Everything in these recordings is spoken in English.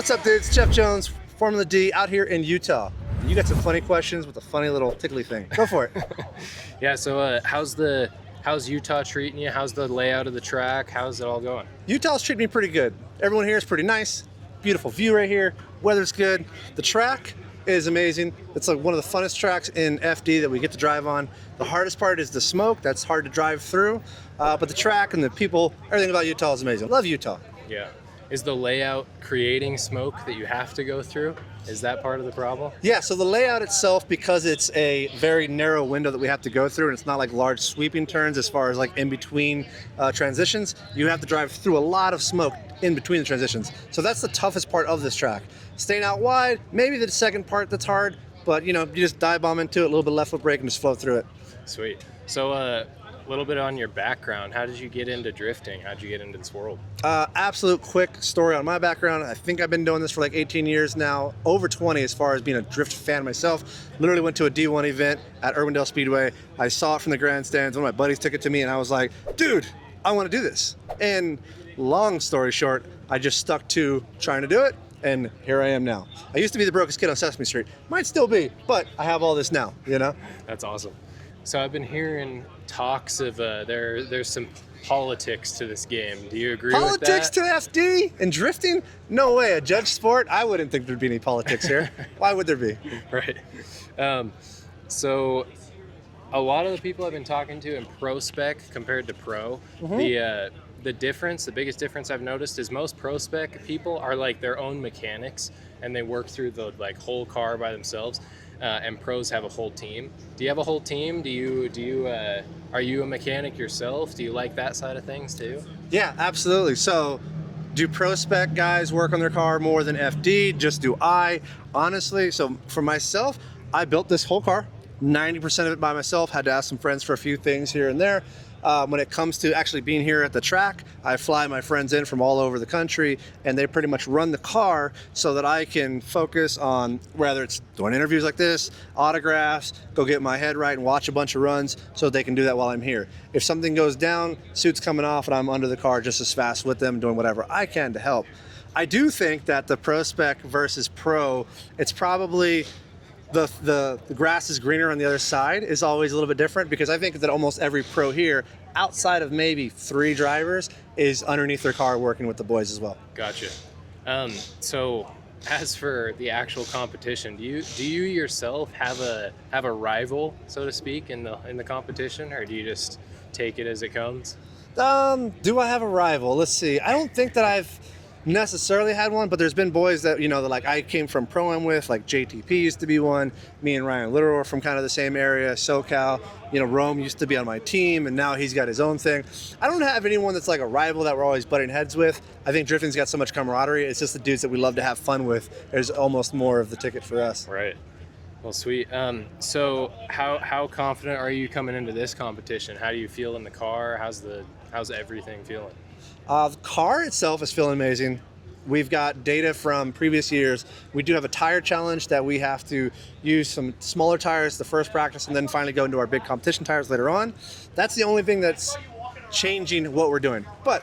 What's up, dudes? Jeff Jones, Formula D, out here in Utah. You got some funny questions with a funny little tickly thing. Go for it. Yeah, so how's Utah treating you? How's the layout of the track? How's it all going? Utah's treating me pretty good. Everyone here is pretty nice. Beautiful view right here. Weather's good. The track is amazing. It's like one of the funnest tracks in FD that we get to drive on. The hardest part is the smoke. That's hard to drive through. But the track and the people, everything about Utah is amazing. Love Utah. Yeah. Is the layout creating smoke that you have to go through? Is that part of the problem? Yeah, so the layout itself, because it's a very narrow window that we have to go through, and it's not like large sweeping turns as far as like in between transitions, you have to drive through a lot of smoke in between the transitions. So that's the toughest part of this track. Staying out wide, maybe the second part that's hard, but you just dive bomb into it, a little bit left foot brake and just flow through it. Sweet. So a little bit on your background. How did you get into drifting? How did you get into this world? Absolute quick story on my background. I think I've been doing this for like 18 years now, over 20 as far as being a drift fan myself. Literally went to a D1 event at Urbandale Speedway. I saw it from the grandstands. One of my buddies took it to me and I was like, dude, I want to do this. And long story short, I just stuck to trying to do it. And here I am now. I used to be the brokest kid on Sesame Street. Might still be, but I have all this now, That's awesome. So I've been hearing talks of there's some politics to this game. Do you agree with that? Politics to FD and drifting? No way. A judge sport? I wouldn't think there'd be any politics here. Why would there be? Right. So a lot of the people I've been talking to in pro spec compared to pro, the biggest difference I've noticed is most pro spec people are like their own mechanics and they work through the whole car by themselves. And pros have a whole team. Do you have a whole team? Are you a mechanic yourself? Do you like that side of things too? Yeah, absolutely. So do pro spec guys work on their car more than FD? Just do I? Honestly, so for myself, I built this whole car, 90% of it by myself, had to ask some friends for a few things here and there. When it comes to actually being here at the track, I fly my friends in from all over the country and they pretty much run the car so that I can focus on whether it's doing interviews like this, autographs, go get my head right and watch a bunch of runs so they can do that while I'm here. If something goes down, suit's coming off and I'm under the car just as fast with them doing whatever I can to help. I do think that the pro spec versus pro, it's probably the grass is greener on the other side is always a little bit different because I think that almost every pro here, outside of maybe 3 drivers, is underneath their car working with the boys as well. Gotcha. So as for the actual competition, do you yourself have a rival, so to speak, in the competition, or do you just take it as it comes? Do I have a rival? Let's see. I don't think that I've necessarily had one, but there's been boys that that I came from pro-am with, like JTP used to be one. Me and Ryan Little are from kind of the same area, SoCal. Rome used to be on my team and now he's got his own thing. I don't have anyone that's like a rival that we're always butting heads with. I think drifting's got so much camaraderie. It's just the dudes that we love to have fun with. There's almost more of the ticket for us. Right. Well, sweet. So how confident are you coming into this competition? How do you feel in the car? How's everything feeling? The car itself is feeling amazing. We've got data from previous years. We do have a tire challenge that we have to use some smaller tires the first practice and then finally go into our big competition tires later on. That's the only thing that's changing what we're doing. But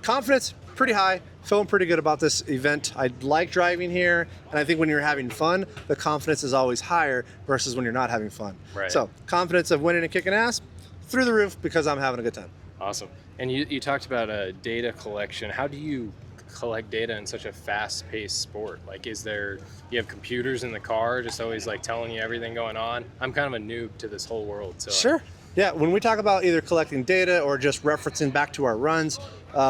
confidence, pretty high. Feeling pretty good about this event. I like driving here, and I think when you're having fun, the confidence is always higher versus when you're not having fun. Right. So confidence of winning and kicking ass, through the roof because I'm having a good time. Awesome. And you talked about a data collection. How do you collect data in such a fast-paced sport? Like, you have computers in the car just always telling you everything going on? I'm kind of a noob to this whole world. So Sure. Yeah, when we talk about either collecting data or just referencing back to our runs,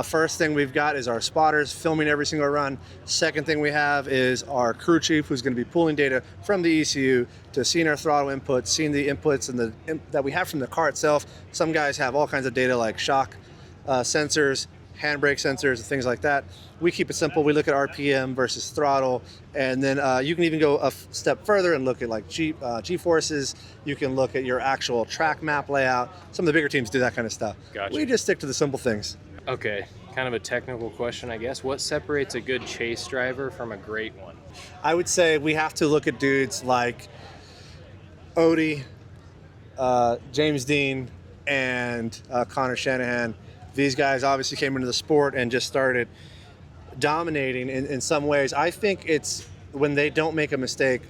first thing we've got is our spotters filming every single run. Second thing we have is our crew chief who's going to be pulling data from the ECU to seeing our throttle inputs, seeing the inputs that we have from the car itself. Some guys have all kinds of data like shock sensors, handbrake sensors, and things like that. We keep it simple. We look at RPM versus throttle, and then you can even go a step further and look at G-forces. You can look at your actual track map layout. Some of the bigger teams do that kind of stuff. Gotcha. We just stick to the simple things. Okay, kind of a technical question, I guess. What separates a good chase driver from a great one? I would say we have to look at dudes like Odie, James Dean, and Connor Shanahan. These guys obviously came into the sport and just started dominating in some ways. I think it's when they don't make a mistake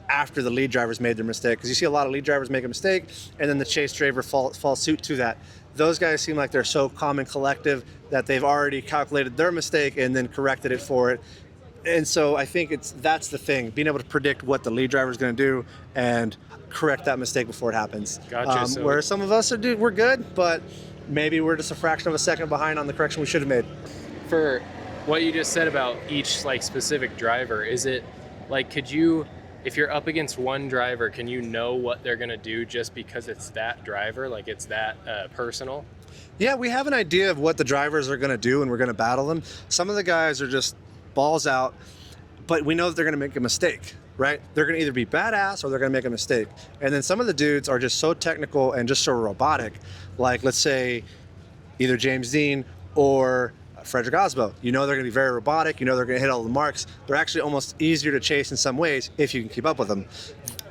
after the lead drivers made their mistake, because you see a lot of lead drivers make a mistake and then the chase driver falls suit to that. Those guys seem like they're so calm and collective that they've already calculated their mistake and then corrected it for it. And so I think that's the thing, being able to predict what the lead driver is going to do and correct that mistake before it happens. Gotcha. Where some of us we're good, but maybe we're just a fraction of a second behind on the correction we should have made. For what you just said about each like specific driver, is it like, could you, if you're up against one driver, can you know what they're going to do just because it's that driver, like it's that personal? Yeah, we have an idea of what the drivers are going to do and we're going to battle them. Some of the guys are just balls out, but we know that they're going to make a mistake, right? They're going to either be badass or they're going to make a mistake. And then some of the dudes are just so technical and just so robotic, like let's say either James Dean or Frederick Osbo. You know they're going to be very robotic. You know they're going to hit all the marks. They're actually almost easier to chase in some ways if you can keep up with them.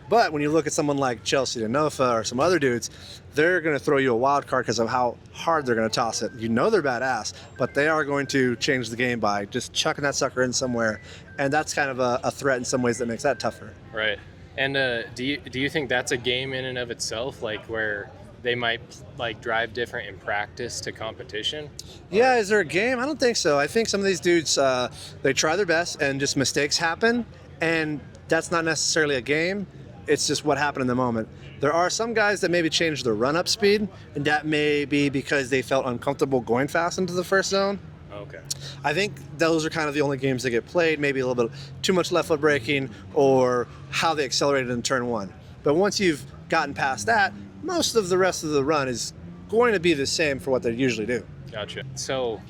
But when you look at someone like Chelsea Denofa or some other dudes, they're going to throw you a wild card because of how hard they're going to toss it. You know they're badass, but they are going to change the game by just chucking that sucker in somewhere. And that's kind of a threat in some ways that makes that tougher. Right. And do you think that's a game in and of itself, like where they might like drive different in practice to competition? Yeah, is there a game? I don't think so. I think some of these dudes, they try their best and just mistakes happen. And that's not necessarily a game. It's just what happened in the moment. There are some guys that maybe change their run-up speed, and that may be because they felt uncomfortable going fast into the first zone. Okay. I think those are kind of the only games that get played, maybe a little bit too much left foot braking or how they accelerated in turn one. But once you've gotten past that, most of the rest of the run is going to be the same for what they usually do. Gotcha. So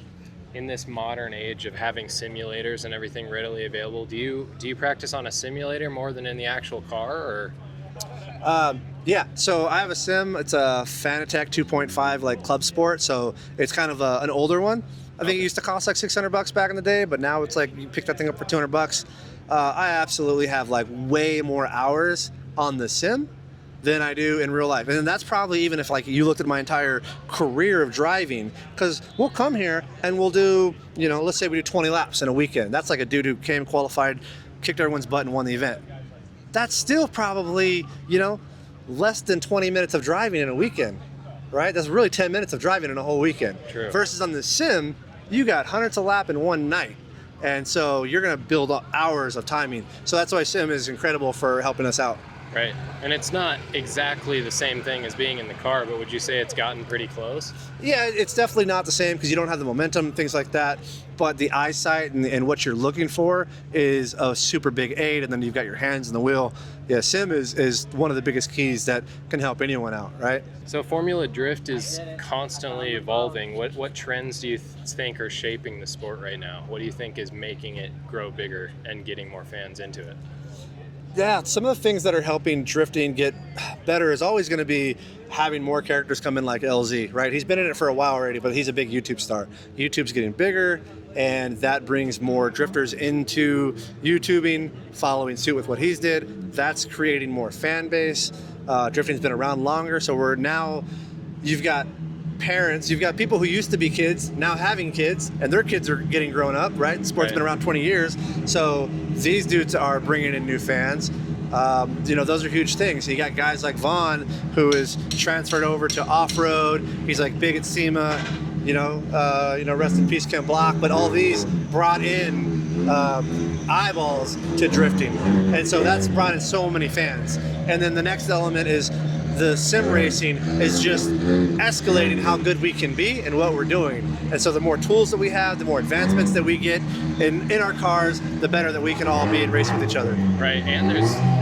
in this modern age of having simulators and everything readily available, do you practice on a simulator more than in the actual car, or? Yeah, so I have a sim. It's a Fanatec 2.5 like club sport, so it's kind of an older one. I think it used to cost like $600 back in the day, but now it's like you pick that thing up for $200. I absolutely have like way more hours on the sim than I do in real life. And that's probably even if like you looked at my entire career of driving, because we'll come here and we'll do, let's say we do 20 laps in a weekend. That's like a dude who came qualified, kicked everyone's butt and won the event. That's still probably, less than 20 minutes of driving in a weekend, right? That's really 10 minutes of driving in a whole weekend. True. Versus on the sim, you got hundreds of laps in one night. And so you're gonna build up hours of timing. So that's why sim is incredible for helping us out. Right. And it's not exactly the same thing as being in the car, but would you say it's gotten pretty close? Yeah, it's definitely not the same because you don't have the momentum, things like that. But the eyesight and what you're looking for is a super big aid, and then you've got your hands in the wheel. Yeah, sim is one of the biggest keys that can help anyone out, right? So Formula Drift is constantly evolving. What trends do you think are shaping the sport right now? What do you think is making it grow bigger and getting more fans into it? Yeah, some of the things that are helping drifting get better is always going to be having more characters come in like LZ, right? He's been in it for a while already, but he's a big YouTube star. YouTube's getting bigger, and that brings more drifters into YouTubing, following suit with what he's did. That's creating more fan base. Drifting's been around longer, so you've got parents, you've got people who used to be kids now having kids, and their kids are getting grown up, right? The sport's been around 20 years, so these dudes are bringing in new fans. Those are huge things. You got guys like Vaughn, who is transferred over to off-road. He's like big at SEMA, rest in peace Ken Block, but all these brought in eyeballs to drifting, and so that's brought in so many fans. And then the next element is the sim racing is just escalating how good we can be and what we're doing. And so the more tools that we have, the more advancements that we get in our cars, the better that we can all be in racing with each other. Right, and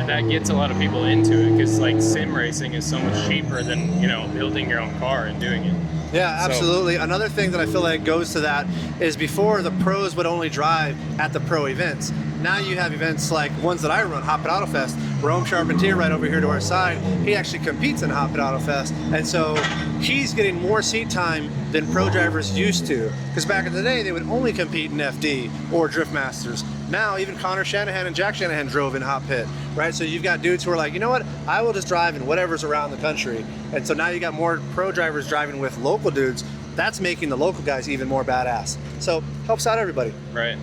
that gets a lot of people into it because like sim racing is so much cheaper than building your own car and doing it. Yeah, absolutely. So, another thing that I feel like goes to that is before the pros would only drive at the pro events. Now you have events like ones that I run, Hot Pit Auto Fest. Rome Charpentier right over here to our side, he actually competes in Hot Pit Auto Fest. And so he's getting more seat time than pro drivers used to. Because back in the day, they would only compete in FD or Drift Masters. Now, even Connor Shanahan and Jack Shanahan drove in Hot Pit, right? So you've got dudes who are like, you know what? I will just drive in whatever's around the country. And so now you got more pro drivers driving with local dudes that's making the local guys even more badass. So helps out everybody. Right.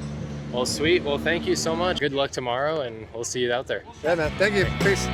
Well, sweet. Well, thank you so much. Good luck tomorrow, and we'll see you out there. Yeah, man. Thank you. Peace.